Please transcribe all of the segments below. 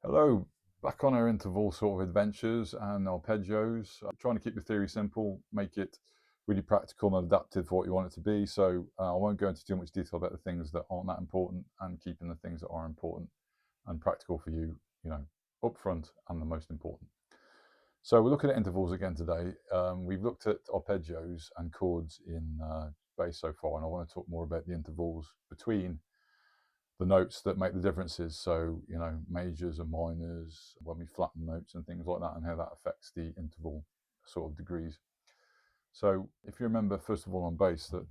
Hello, back on our interval sort of adventures and arpeggios. Trying to keep the theory simple, make it really practical and adaptive for what you want it to be. So I won't go into too much detail about the things that aren't that important and keeping the things that are important and practical for you, up front and the most important. So we're looking at intervals again today. We've looked at arpeggios and chords in bass so far, and I want to talk more about the intervals between the notes that make the differences. So, majors and minors, when we flatten notes and things like that, and how that affects the interval sort of degrees. So if you remember, first of all, on bass, that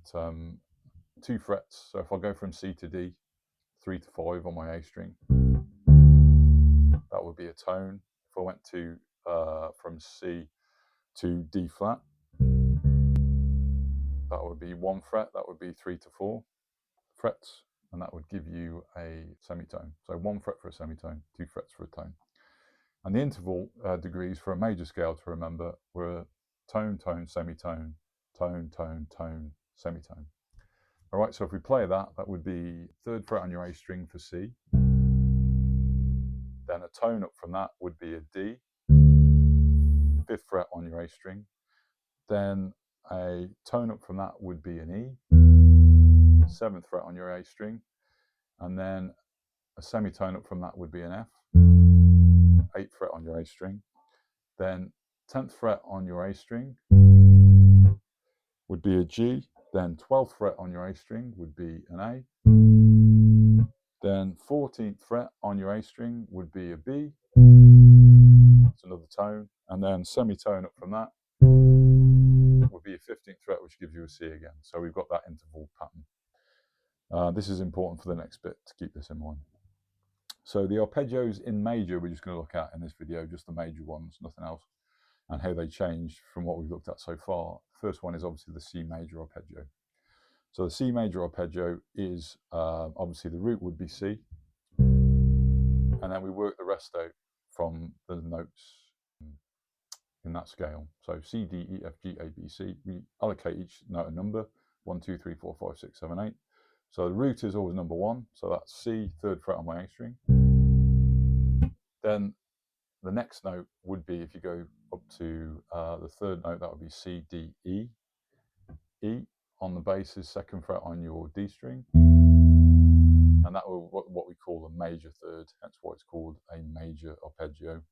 2 frets, so if I go from C to D, 3 to 5 on my A string, that would be a tone. If I went to from C to D flat, that would be 1 fret, that would be 3 to 4 frets, and that would give you a semitone. So 1 fret for a semitone, 2 frets for a tone. And the interval degrees for a major scale to remember were tone, tone, semitone, tone, tone, tone, semitone. All right, so if we play that, that would be 3rd fret on your A string for C. Then a tone up from that would be a D, 5th fret on your A string. Then a tone up from that would be an E, 7th fret on your A string. And then a semitone up from that would be an F, 8th fret on your A string. Then 10th fret on your A string would be a G. Then 12th fret on your A string would be an A. Then 14th fret on your A string would be a B. It's another tone. And then semitone up from that would be a 15th fret, which gives you a C again. So we've got that interval pattern. This is important for the next bit to keep this in mind. So the arpeggios in major, we're just going to look at in this video, just the major ones, nothing else, and how they change from what we've looked at so far. First one is obviously the C major arpeggio. So the C major arpeggio is obviously the root would be C, and then we work the rest out from the notes in that scale. So C, D, E, F, G, A, B, C. We allocate each note a number: 1, 2, 3, 4, 5, 6, 7, 8. So the root is always number 1. So that's C, 3rd fret on my A string. Then the next note would be, if you go up to the 3rd note, that would be C, D, E. E on the bass is 2nd fret on your D string. And that will what we call a major third. That's why it's called a major arpeggio.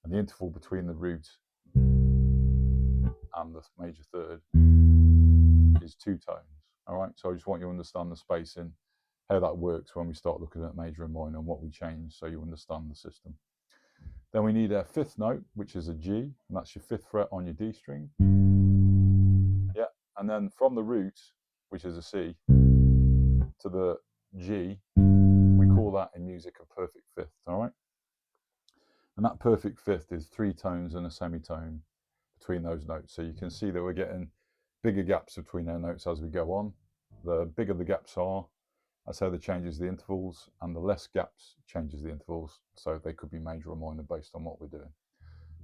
And the interval between the root and the major third is 2 tones. All right, so I just want you to understand the spacing, how that works when we start looking at major and minor and what we change, so you understand the system. Then we need a 5th note, which is a G, and that's your 5th fret on your D string. Yeah, and then from the root, which is a C, to the G, we call that in music a perfect 5th, all right? And that perfect 5th is 3 tones and a semitone between those notes. So you can see that we're getting bigger gaps between our notes as we go on. The bigger the gaps are, that's how that changes the intervals, and the less gaps changes the intervals. So they could be major or minor based on what we're doing.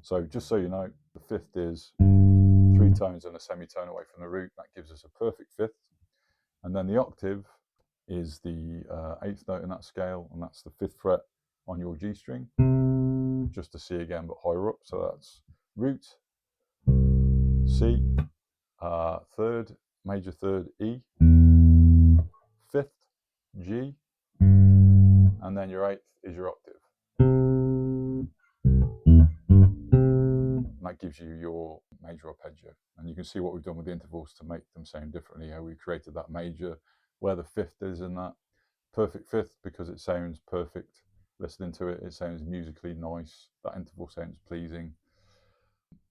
So just so you know, the 5th is 3 tones and a semitone away from the root. That gives us a perfect 5th. And then the octave is the 8th note in that scale, and that's the 5th fret on your G string. Just a C again, but higher up. So that's root, C, 3rd, major third, E, 5th, G, and then your 8th is your octave. And that gives you your major arpeggio. And you can see what we've done with the intervals to make them sound differently, how we created that major, where the 5th is in that perfect 5th, because it sounds perfect. Listening to it, it sounds musically nice. That interval sounds pleasing.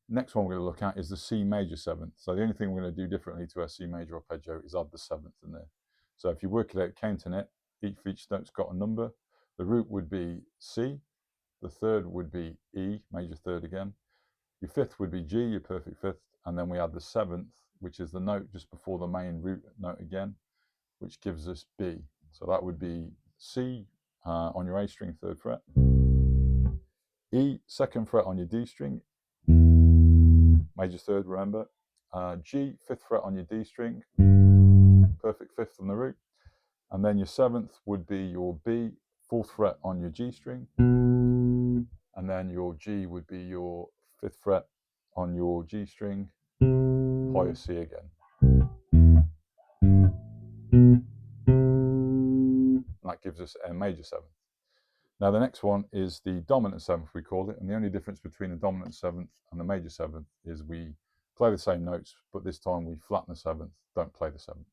Next one we're going to look at is the C major 7th. So the only thing we're going to do differently to our C major arpeggio is add the 7th in there. So if you work it out, counting it, each note's got a number. The root would be C, the 3rd would be E, major 3rd again. Your 5th would be G, your perfect 5th, and then we add the 7th, which is the note just before the main root note again, which gives us B. So that would be C on your A string, 3rd fret, E, 2nd fret on your D string, major 3rd, remember, G, 5th fret on your D string, perfect 5th on the root, and then your 7th would be your B, 4th fret on your G string, and then your G would be your 5th fret on your G string, higher C again. And that gives us a major 7th. Now the next one is the dominant 7th, we call it, and the only difference between the dominant 7th and the major 7th is we play the same notes, but this time we flatten the 7th, don't play the 7th.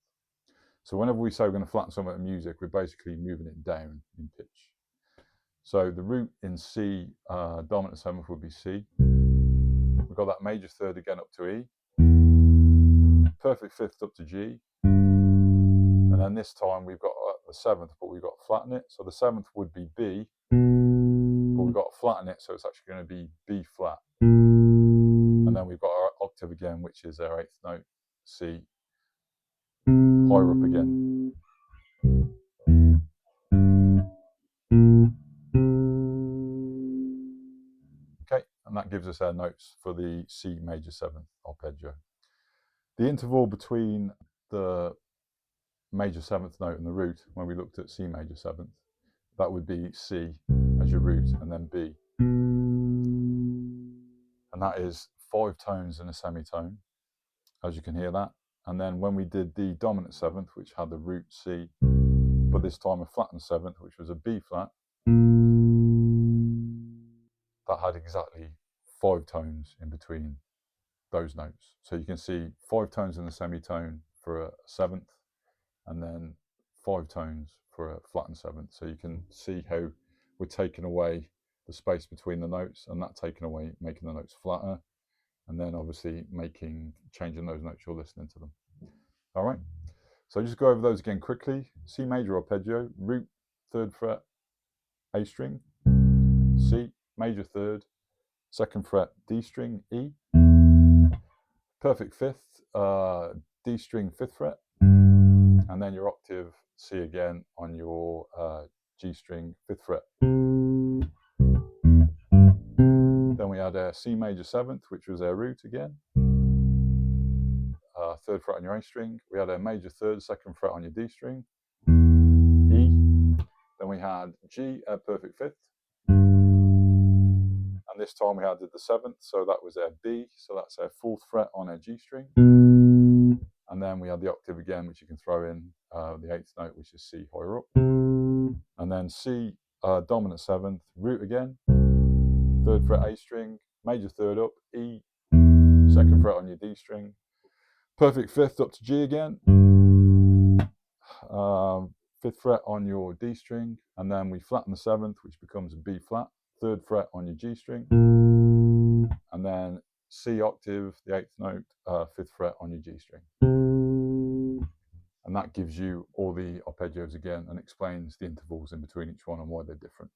So whenever we say we're going to flatten some of the music, we're basically moving it down in pitch. So the root in C, dominant 7th would be C. We've got that major 3rd again up to E, perfect 5th up to G, and then this time we've got the 7th, but we've got to flatten it. So the 7th would be B, but we've got to flatten it, so it's actually going to be B flat. And then we've got our octave again, which is our 8th note, C, higher up again. Okay, and that gives us our notes for the C major 7th arpeggio. The interval between the major 7th note and the root, when we looked at C major 7th, that would be C as your root, and then B. And that is 5 tones in a semitone, as you can hear that. And then when we did the dominant 7th, which had the root C, but this time a flattened 7th, which was a B flat, that had exactly 5 tones in between those notes. So you can see 5 tones in the semitone for a 7th, and then 5 tones for a flattened 7th. So you can see how we're taking away the space between the notes, and that taking away, making the notes flatter, and then obviously changing those notes you're listening to them. All right, so just go over those again quickly. C major arpeggio, root 3rd fret, A string, C, major 3rd, 2nd fret, D string, E, perfect 5th, D string 5th fret, and then your octave C again on your G string 5th fret. Then we had a C major 7th, which was our root again, 3rd fret on your A string. We had a major 3rd, 2nd fret on your D string, E. Then we had G, perfect 5th, and this time we added the 7th, so that was our B, so that's our 4th fret on our G string. And then we had the octave again, which you can throw in the 8th note, which is C higher up. And then C, dominant 7th, root again, 3rd fret A string, major 3rd up, E, 2nd fret on your D string, perfect 5th up to G again, 5th fret on your D string, and then we flatten the 7th, which becomes a B flat, 3rd fret on your G string, and then C octave, the 8th note, 5th fret on your G string. And that gives you all the arpeggios again and explains the intervals in between each one and why they're different.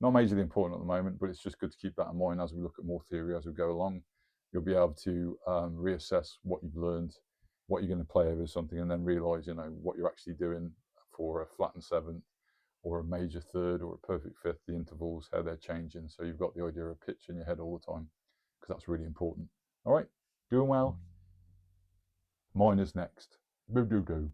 Not majorly important at the moment, but it's just good to keep that in mind as we look at more theory as we go along. You'll be able to reassess what you've learned, what you're going to play over something, and then realise, what you're actually doing for a flattened 7th or a major 3rd or a perfect 5th, the intervals, how they're changing. So you've got the idea of pitch in your head all the time, because that's really important. All right, doing well. Minors next. Boo doo doo.